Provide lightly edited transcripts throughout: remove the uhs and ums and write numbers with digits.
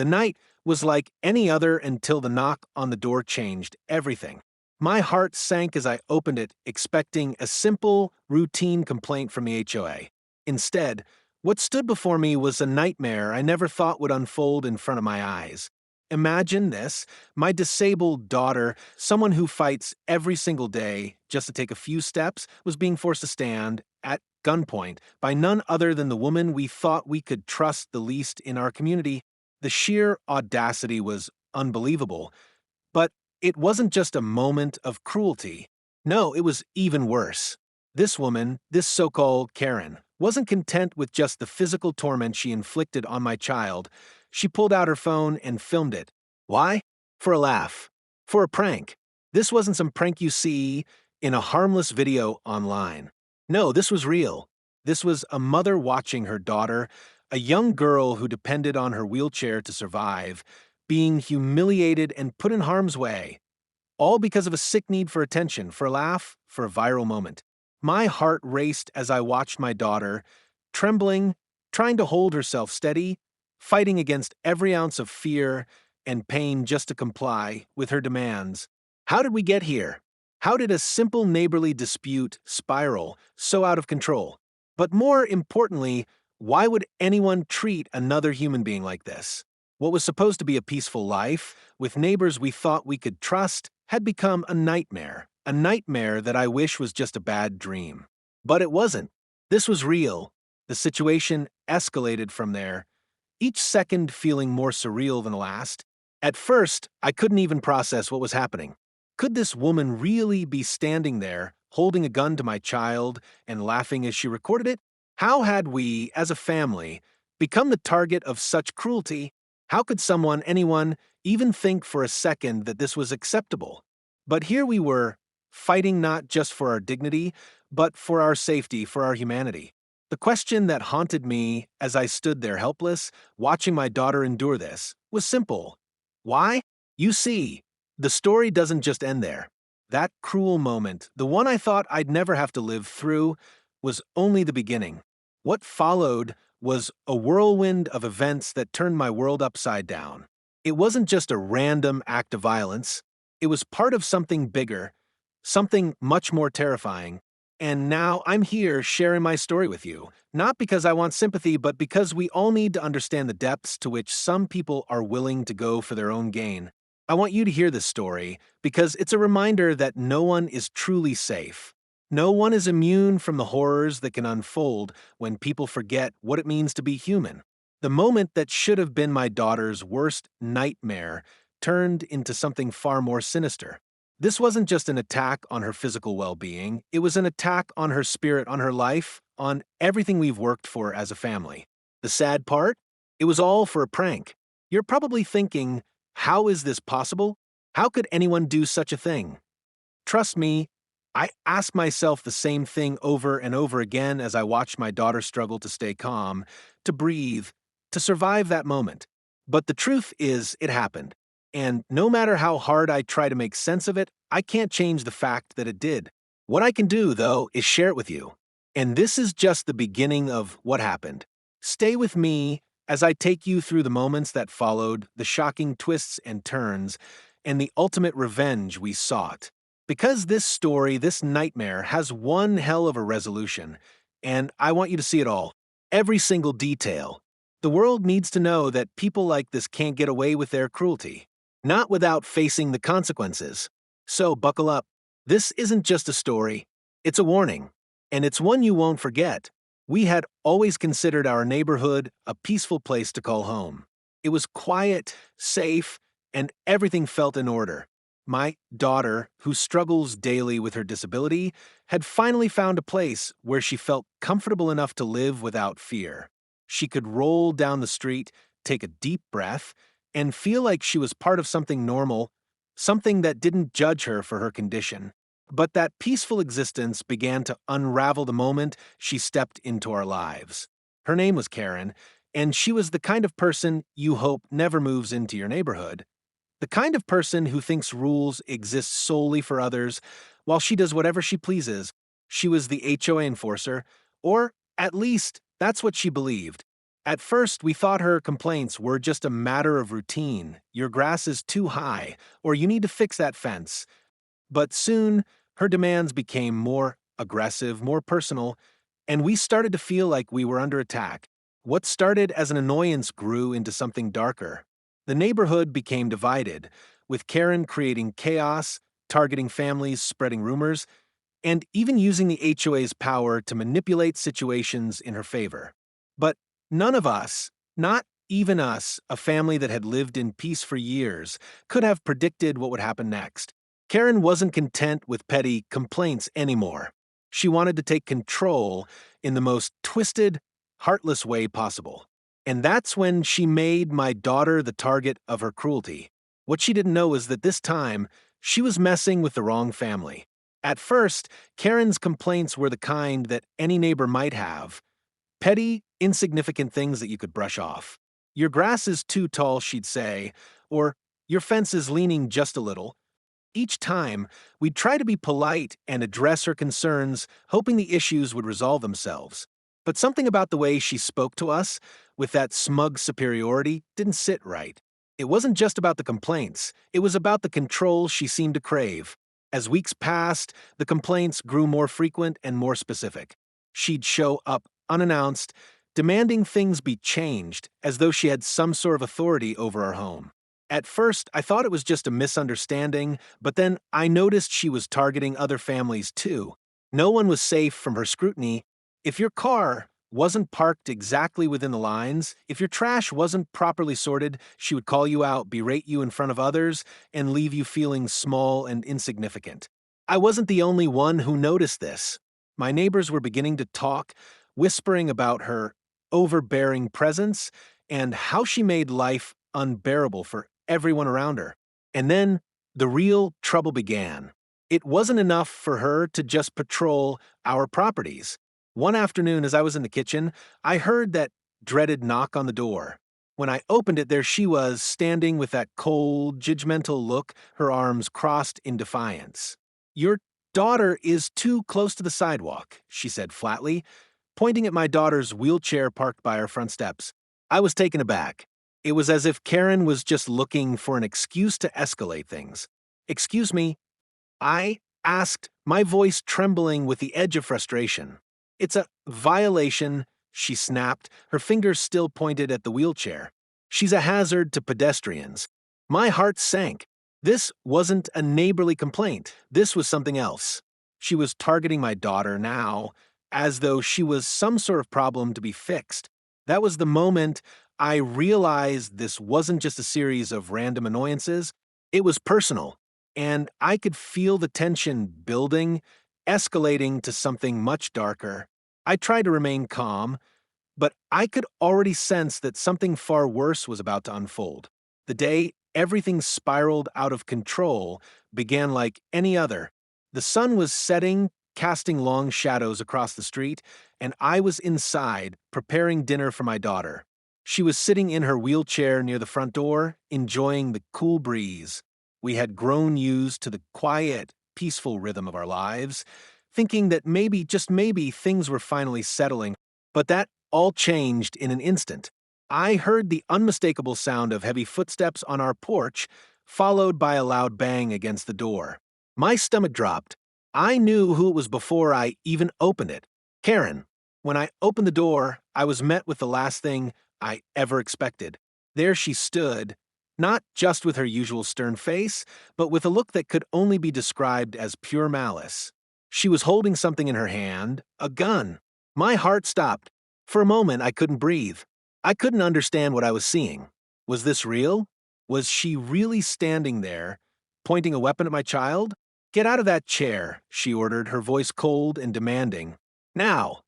The night was like any other until the knock on the door changed everything. My heart sank as I opened it, expecting a simple, routine complaint from the HOA. Instead, what stood before me was a nightmare I never thought would unfold in front of my eyes. Imagine this: my disabled daughter, someone who fights every single day just to take a few steps, was being forced to stand at gunpoint by none other than the woman we thought we could trust the least in our community. The sheer audacity was unbelievable. But it wasn't just a moment of cruelty. No, it was even worse. This woman, this so-called Karen, wasn't content with just the physical torment she inflicted on my child. She pulled out her phone and filmed it. Why? For a laugh. For a prank. This wasn't some prank you see in a harmless video online. No, this was real. This was a mother watching her daughter, a young girl who depended on her wheelchair to survive, being humiliated and put in harm's way, all because of a sick need for attention, for a laugh, for a viral moment. My heart raced as I watched my daughter, trembling, trying to hold herself steady, fighting against every ounce of fear and pain just to comply with her demands. How did we get here? How did a simple neighborly dispute spiral so out of control? But more importantly, why would anyone treat another human being like this? What was supposed to be a peaceful life, with neighbors we thought we could trust, had become a nightmare that I wish was just a bad dream. But it wasn't. This was real. The situation escalated from there, each second feeling more surreal than the last. At first, I couldn't even process what was happening. Could this woman really be standing there, holding a gun to my child and laughing as she recorded it? How had we, as a family, become the target of such cruelty? How could anyone, even think for a second that this was acceptable? But here we were, fighting not just for our dignity, but for our safety, for our humanity. The question that haunted me as I stood there helpless, watching my daughter endure this, was simple. Why? You see, the story doesn't just end there. That cruel moment, the one I thought I'd never have to live through, was only the beginning. What followed was a whirlwind of events that turned my world upside down. It wasn't just a random act of violence. It was part of something bigger, something much more terrifying. And now I'm here sharing my story with you, not because I want sympathy, but because we all need to understand the depths to which some people are willing to go for their own gain. I want you to hear this story because it's a reminder that no one is truly safe. No one is immune from the horrors that can unfold when people forget what it means to be human. The moment that should have been my daughter's worst nightmare turned into something far more sinister. This wasn't just an attack on her physical well-being, it was an attack on her spirit, on her life, on everything we've worked for as a family. The sad part? It was all for a prank. You're probably thinking, how is this possible? How could anyone do such a thing? Trust me, I asked myself the same thing over and over again as I watched my daughter struggle to stay calm, to breathe, to survive that moment. But the truth is, it happened. And no matter how hard I try to make sense of it, I can't change the fact that it did. What I can do, though, is share it with you. And this is just the beginning of what happened. Stay with me as I take you through the moments that followed, the shocking twists and turns, and the ultimate revenge we sought. Because this story, this nightmare, has one hell of a resolution, and I want you to see it all. Every single detail. The world needs to know that people like this can't get away with their cruelty. Not without facing the consequences. So buckle up. This isn't just a story. It's a warning. And it's one you won't forget. We had always considered our neighborhood a peaceful place to call home. It was quiet, safe, and everything felt in order. My daughter, who struggles daily with her disability, had finally found a place where she felt comfortable enough to live without fear. She could roll down the street, take a deep breath, and feel like she was part of something normal, something that didn't judge her for her condition. But that peaceful existence began to unravel the moment she stepped into our lives. Her name was Karen, and she was the kind of person you hope never moves into your neighborhood. The kind of person who thinks rules exist solely for others, while she does whatever she pleases. She was the HOA enforcer, or at least that's what she believed. At first, we thought her complaints were just a matter of routine. Your grass is too high, or you need to fix that fence. But soon, her demands became more aggressive, more personal, and we started to feel like we were under attack. What started as an annoyance grew into something darker. The neighborhood became divided, with Karen creating chaos, targeting families, spreading rumors, and even using the HOA's power to manipulate situations in her favor. But none of us, not even us, a family that had lived in peace for years, could have predicted what would happen next. Karen wasn't content with petty complaints anymore. She wanted to take control in the most twisted, heartless way possible. And that's when she made my daughter the target of her cruelty. What she didn't know was that this time, she was messing with the wrong family. At first, Karen's complaints were the kind that any neighbor might have. Petty, insignificant things that you could brush off. Your grass is too tall, she'd say, or your fence is leaning just a little. Each time, we'd try to be polite and address her concerns, hoping the issues would resolve themselves. But something about the way she spoke to us, with that smug superiority, didn't sit right. It wasn't just about the complaints, it was about the control she seemed to crave. As weeks passed, the complaints grew more frequent and more specific. She'd show up unannounced, demanding things be changed, as though she had some sort of authority over our home. At first, I thought it was just a misunderstanding, but then I noticed she was targeting other families too. No one was safe from her scrutiny. If your car wasn't parked exactly within the lines, if your trash wasn't properly sorted, she would call you out, berate you in front of others, and leave you feeling small and insignificant. I wasn't the only one who noticed this. My neighbors were beginning to talk, whispering about her overbearing presence and how she made life unbearable for everyone around her. And then the real trouble began. It wasn't enough for her to just patrol our properties. One afternoon, as I was in the kitchen, I heard that dreaded knock on the door. When I opened it, there she was, standing with that cold, judgmental look, her arms crossed in defiance. "Your daughter is too close to the sidewalk," she said flatly, pointing at my daughter's wheelchair parked by our front steps. I was taken aback. It was as if Karen was just looking for an excuse to escalate things. "Excuse me?" I asked, my voice trembling with the edge of frustration. "It's a violation," she snapped, her fingers still pointed at the wheelchair. "She's a hazard to pedestrians." My heart sank. This wasn't a neighborly complaint. This was something else. She was targeting my daughter now, as though she was some sort of problem to be fixed. That was the moment I realized this wasn't just a series of random annoyances. It was personal, and I could feel the tension building, escalating to something much darker. I tried to remain calm, but I could already sense that something far worse was about to unfold. The day everything spiraled out of control began like any other. The sun was setting, casting long shadows across the street, and I was inside, preparing dinner for my daughter. She was sitting in her wheelchair near the front door, enjoying the cool breeze. We had grown used to the quiet, peaceful rhythm of our lives, thinking that maybe, just maybe, things were finally settling. But that all changed in an instant. I heard the unmistakable sound of heavy footsteps on our porch, followed by a loud bang against the door. My stomach dropped. I knew who it was before I even opened it. Karen. When I opened the door, I was met with the last thing I ever expected. There she stood, not just with her usual stern face, but with a look that could only be described as pure malice. She was holding something in her hand, a gun. My heart stopped. For a moment, I couldn't breathe. I couldn't understand what I was seeing. Was this real? Was she really standing there, pointing a weapon at my child? "Get out of that chair," she ordered, her voice cold and demanding. "Now!"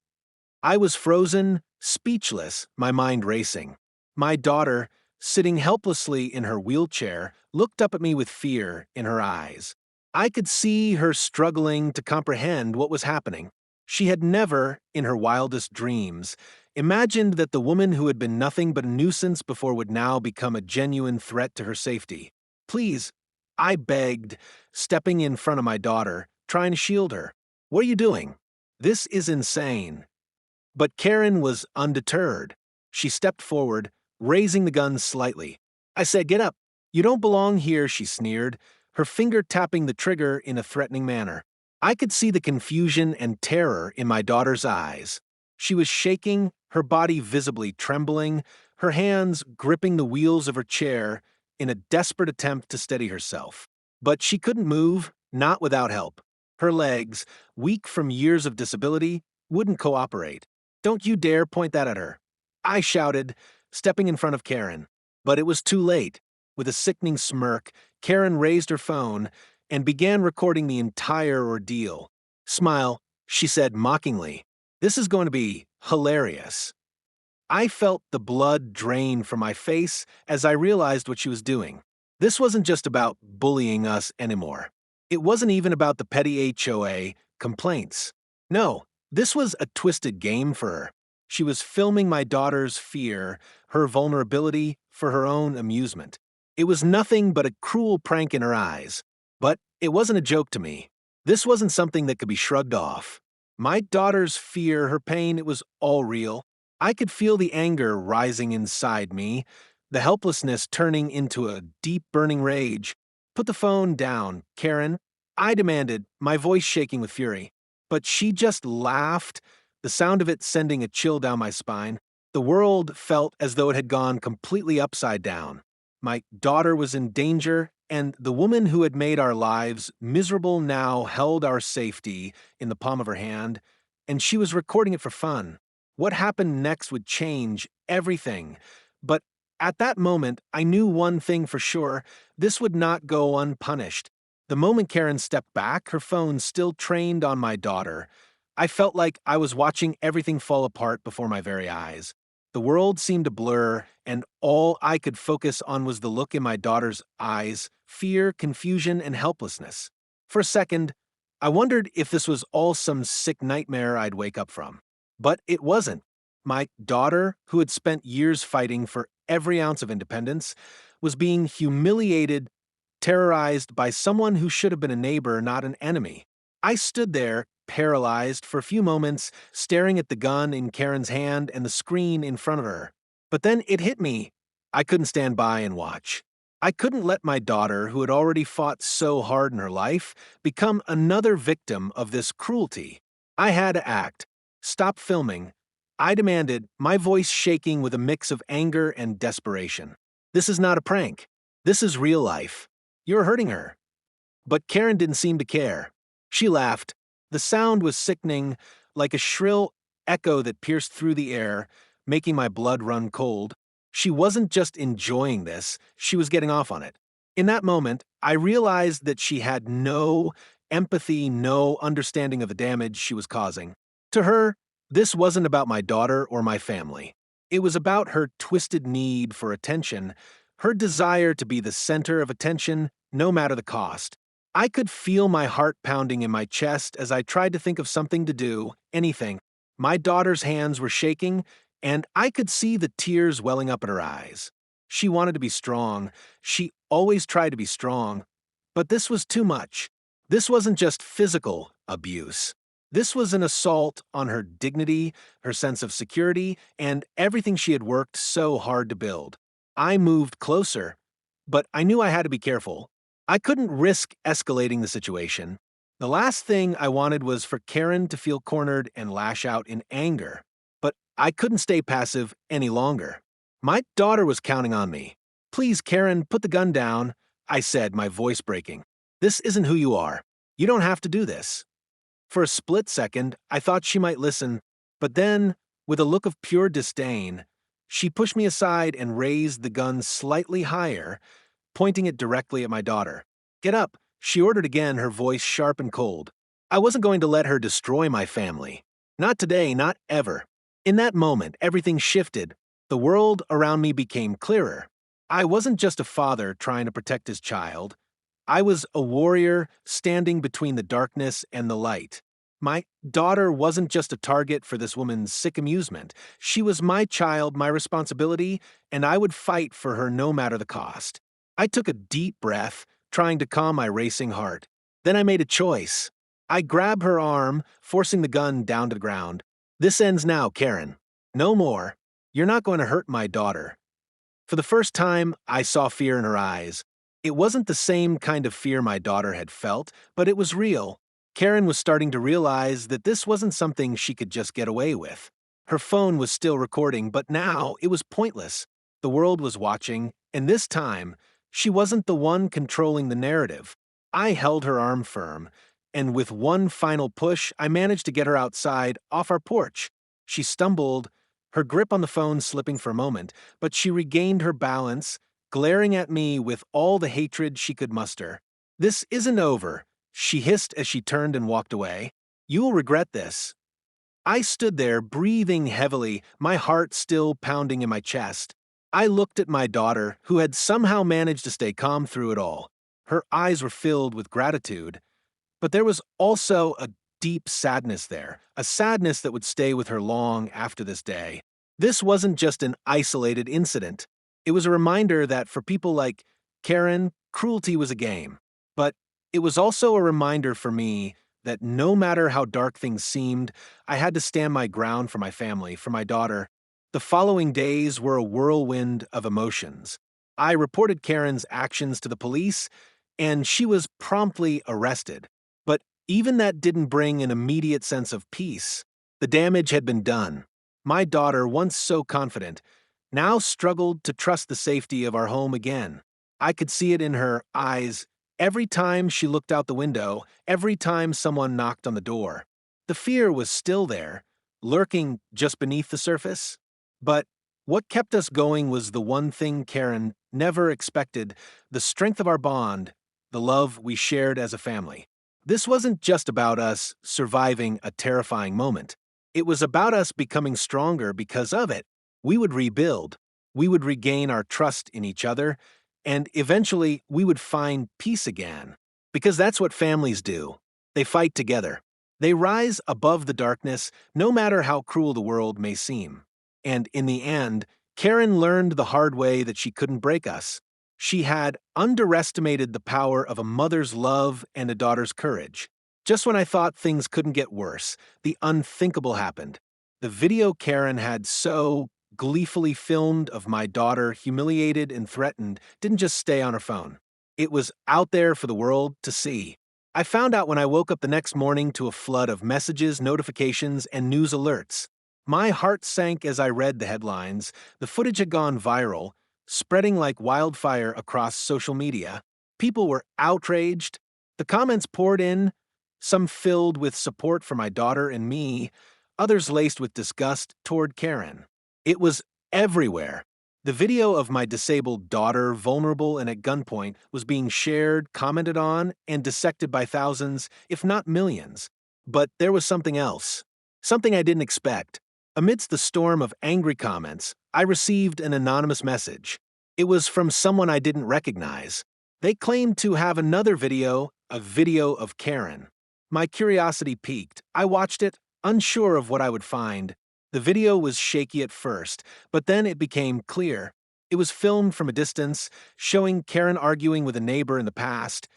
I was frozen, speechless, my mind racing. My daughter, sitting helplessly in her wheelchair, looked up at me with fear in her eyes. I could see her struggling to comprehend what was happening. She had never, in her wildest dreams, imagined that the woman who had been nothing but a nuisance before would now become a genuine threat to her safety. "Please," I begged, stepping in front of my daughter, trying to shield her. "What are you doing? This is insane." But Karen was undeterred. She stepped forward, raising the gun slightly. I said, "Get up. You don't belong here," she sneered, her finger tapping the trigger in a threatening manner. I could see the confusion and terror in my daughter's eyes. She was shaking, her body visibly trembling, her hands gripping the wheels of her chair in a desperate attempt to steady herself. But she couldn't move, not without help. Her legs, weak from years of disability, wouldn't cooperate. "Don't you dare point that at her," I shouted, stepping in front of Karen. But it was too late. With a sickening smirk, Karen raised her phone and began recording the entire ordeal. "Smile," she said mockingly. "This is going to be hilarious." I felt the blood drain from my face as I realized what she was doing. This wasn't just about bullying us anymore. It wasn't even about the petty HOA complaints. No, this was a twisted game for her. She was filming my daughter's fear, her vulnerability, for her own amusement. It was nothing but a cruel prank in her eyes. But it wasn't a joke to me. This wasn't something that could be shrugged off. My daughter's fear, her pain, it was all real. I could feel the anger rising inside me, the helplessness turning into a deep burning rage. "Put the phone down, Karen," I demanded, my voice shaking with fury. But she just laughed, the sound of it sending a chill down my spine. The world felt as though it had gone completely upside down. My daughter was in danger, and the woman who had made our lives miserable now held our safety in the palm of her hand, and she was recording it for fun. What happened next would change everything. But at that moment, I knew one thing for sure: this would not go unpunished. The moment Karen stepped back, her phone still trained on my daughter, I felt like I was watching everything fall apart before my very eyes. The world seemed to blur, and all I could focus on was the look in my daughter's eyes: fear, confusion, and helplessness. For a second, I wondered if this was all some sick nightmare I'd wake up from. But it wasn't. My daughter, who had spent years fighting for every ounce of independence, was being humiliated, terrorized by someone who should have been a neighbor, not an enemy. I stood there, paralyzed, for a few moments, staring at the gun in Karen's hand and the screen in front of her. But then it hit me. I couldn't stand by and watch. I couldn't let my daughter, who had already fought so hard in her life, become another victim of this cruelty. I had to act. "Stop filming," I demanded, my voice shaking with a mix of anger and desperation. "This is not a prank. This is real life. You're hurting her." But Karen didn't seem to care. She laughed. The sound was sickening, like a shrill echo that pierced through the air, making my blood run cold. She wasn't just enjoying this, she was getting off on it. In that moment, I realized that she had no empathy, no understanding of the damage she was causing. To her, this wasn't about my daughter or my family. It was about her twisted need for attention, her desire to be the center of attention, no matter the cost. I could feel my heart pounding in my chest as I tried to think of something to do, anything. My daughter's hands were shaking, and I could see the tears welling up in her eyes. She wanted to be strong. She always tried to be strong. But this was too much. This wasn't just physical abuse. This was an assault on her dignity, her sense of security, and everything she had worked so hard to build. I moved closer, but I knew I had to be careful. I couldn't risk escalating the situation. The last thing I wanted was for Karen to feel cornered and lash out in anger. But I couldn't stay passive any longer. My daughter was counting on me. "Please, Karen, put the gun down," I said, my voice breaking. "This isn't who you are. You don't have to do this." For a split second, I thought she might listen, but then, with a look of pure disdain, she pushed me aside and raised the gun slightly higher, pointing it directly at my daughter. "Get up," she ordered again, her voice sharp and cold. I wasn't going to let her destroy my family. Not today, not ever. In that moment, everything shifted. The world around me became clearer. I wasn't just a father trying to protect his child. I was a warrior standing between the darkness and the light. My daughter wasn't just a target for this woman's sick amusement. She was my child, my responsibility, and I would fight for her no matter the cost. I took a deep breath, trying to calm my racing heart. Then I made a choice. I grabbed her arm, forcing the gun down to the ground. "This ends now, Karen. No more." "You're not going to hurt my daughter." For the first time, I saw fear in her eyes. It wasn't the same kind of fear my daughter had felt, but it was real. Karen was starting to realize that this wasn't something she could just get away with. Her phone was still recording, but now it was pointless. The world was watching, and this time, she wasn't the one controlling the narrative. I held her arm firm, and with one final push, I managed to get her outside, off our porch. She stumbled, her grip on the phone slipping for a moment, but she regained her balance, glaring at me with all the hatred she could muster. "This isn't over," she hissed as she turned and walked away. "You will regret this." I stood there, breathing heavily, my heart still pounding in my chest. I looked at my daughter, who had somehow managed to stay calm through it all. Her eyes were filled with gratitude, but there was also a deep sadness there, a sadness that would stay with her long after this day. This wasn't just an isolated incident. It was a reminder that for people like Karen, cruelty was a game. But it was also a reminder for me that no matter how dark things seemed, I had to stand my ground for my family, for my daughter. The following days were a whirlwind of emotions. I reported Karen's actions to the police, and she was promptly arrested. But even that didn't bring an immediate sense of peace. The damage had been done. My daughter, once so confident, now struggled to trust the safety of our home again. I could see it in her eyes every time she looked out the window, every time someone knocked on the door. The fear was still there, lurking just beneath the surface. But what kept us going was the one thing Karen never expected: the strength of our bond, the love we shared as a family. This wasn't just about us surviving a terrifying moment. It was about us becoming stronger because of it. We would rebuild. We would regain our trust in each other, and eventually we would find peace again. Because that's what families do. They fight together. They rise above the darkness, no matter how cruel the world may seem. And in the end, Karen learned the hard way that she couldn't break us. She had underestimated the power of a mother's love and a daughter's courage. Just when I thought things couldn't get worse, the unthinkable happened. The video Karen had so gleefully filmed of my daughter humiliated and threatened didn't just stay on her phone. It was out there for the world to see. I found out when I woke up the next morning to a flood of messages, notifications, and news alerts. My heart sank as I read the headlines. The footage had gone viral, spreading like wildfire across social media. People were outraged. The comments poured in, some filled with support for my daughter and me, others laced with disgust toward Karen. It was everywhere. The video of my disabled daughter, vulnerable and at gunpoint, was being shared, commented on, and dissected by thousands, if not millions. But there was something else. Something I didn't expect. Amidst the storm of angry comments, I received an anonymous message. It was from someone I didn't recognize. They claimed to have another video, a video of Karen. My curiosity piqued. I watched it, unsure of what I would find. The video was shaky at first, but then it became clear. It was filmed from a distance, showing Karen arguing with a neighbor in the past,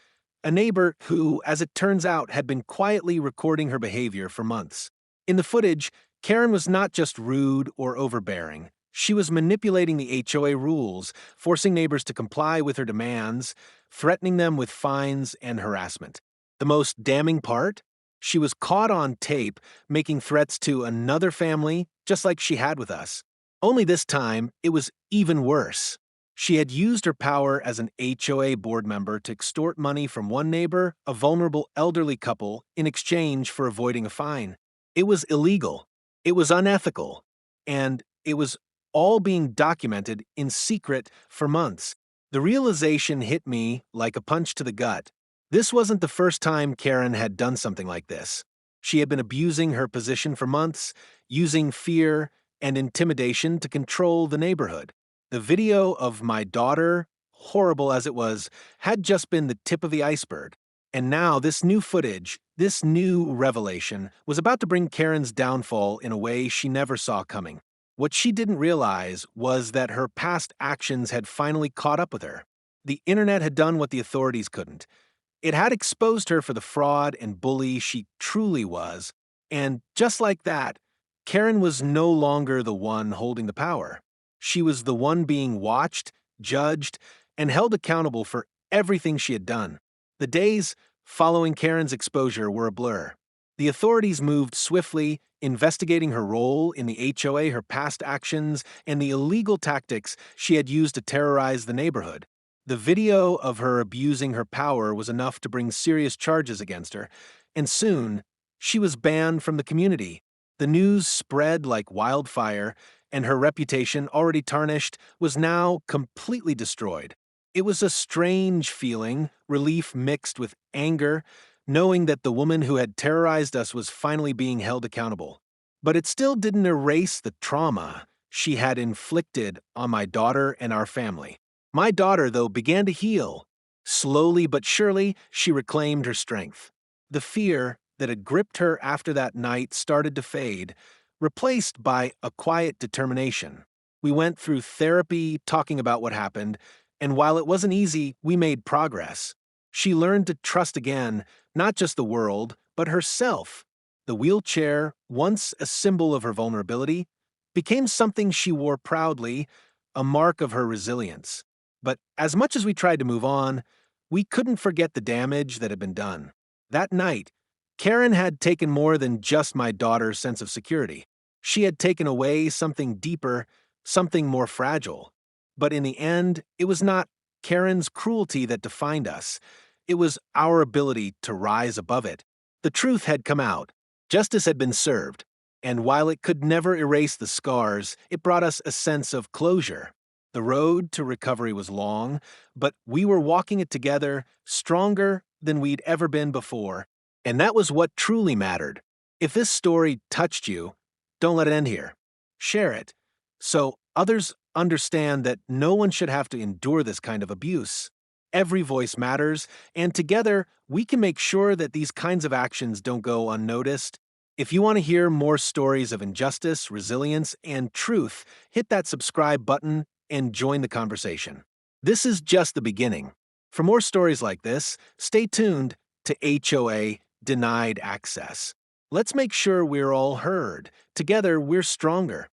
a neighbor who, as it turns out, had been quietly recording her behavior for months. In the footage, Karen was not just rude or overbearing. She was manipulating the HOA rules, forcing neighbors to comply with her demands, threatening them with fines and harassment. The most damning part? She was caught on tape making threats to another family, just like she had with us. Only this time, it was even worse. She had used her power as an HOA board member to extort money from one neighbor, a vulnerable elderly couple, in exchange for avoiding a fine. It was illegal. It was unethical. And it was all being documented in secret for months. The realization hit me like a punch to the gut. This wasn't the first time Karen had done something like this. She had been abusing her position for months, using fear and intimidation to control the neighborhood. The video of my daughter, horrible as it was, had just been the tip of the iceberg. And now this new footage, this new revelation, was about to bring Karen's downfall in a way she never saw coming. What she didn't realize was that her past actions had finally caught up with her. The internet had done what the authorities couldn't. It had exposed her for the fraud and bully she truly was, and just like that, Karen was no longer the one holding the power. She was the one being watched, judged, and held accountable for everything she had done. The days following Karen's exposure were a blur. The authorities moved swiftly, investigating her role in the HOA, her past actions, and the illegal tactics she had used to terrorize the neighborhood. The video of her abusing her power was enough to bring serious charges against her, and soon she was banned from the community. The news spread like wildfire, and her reputation, already tarnished, was now completely destroyed. It was a strange feeling, relief mixed with anger, knowing that the woman who had terrorized us was finally being held accountable. But it still didn't erase the trauma she had inflicted on my daughter and our family. My daughter, though, began to heal. Slowly but surely, she reclaimed her strength. The fear that had gripped her after that night started to fade, replaced by a quiet determination. We went through therapy, talking about what happened, and while it wasn't easy, we made progress. She learned to trust again, not just the world, but herself. The wheelchair, once a symbol of her vulnerability, became something she wore proudly, a mark of her resilience. But as much as we tried to move on, we couldn't forget the damage that had been done. That night, Karen had taken more than just my daughter's sense of security. She had taken away something deeper, something more fragile. But in the end, it was not Karen's cruelty that defined us. It was our ability to rise above it. The truth had come out. Justice had been served. And while it could never erase the scars, it brought us a sense of closure. The road to recovery was long, but we were walking it together, stronger than we'd ever been before. And that was what truly mattered. If this story touched you, don't let it end here. Share it, so others understand that no one should have to endure this kind of abuse. Every voice matters, and together we can make sure that these kinds of actions don't go unnoticed. If you want to hear more stories of injustice, resilience, and truth, hit that subscribe button and join the conversation. This is just the beginning. For more stories like this, stay tuned to HOA Denied Access. Let's make sure we're all heard. Together, we're stronger.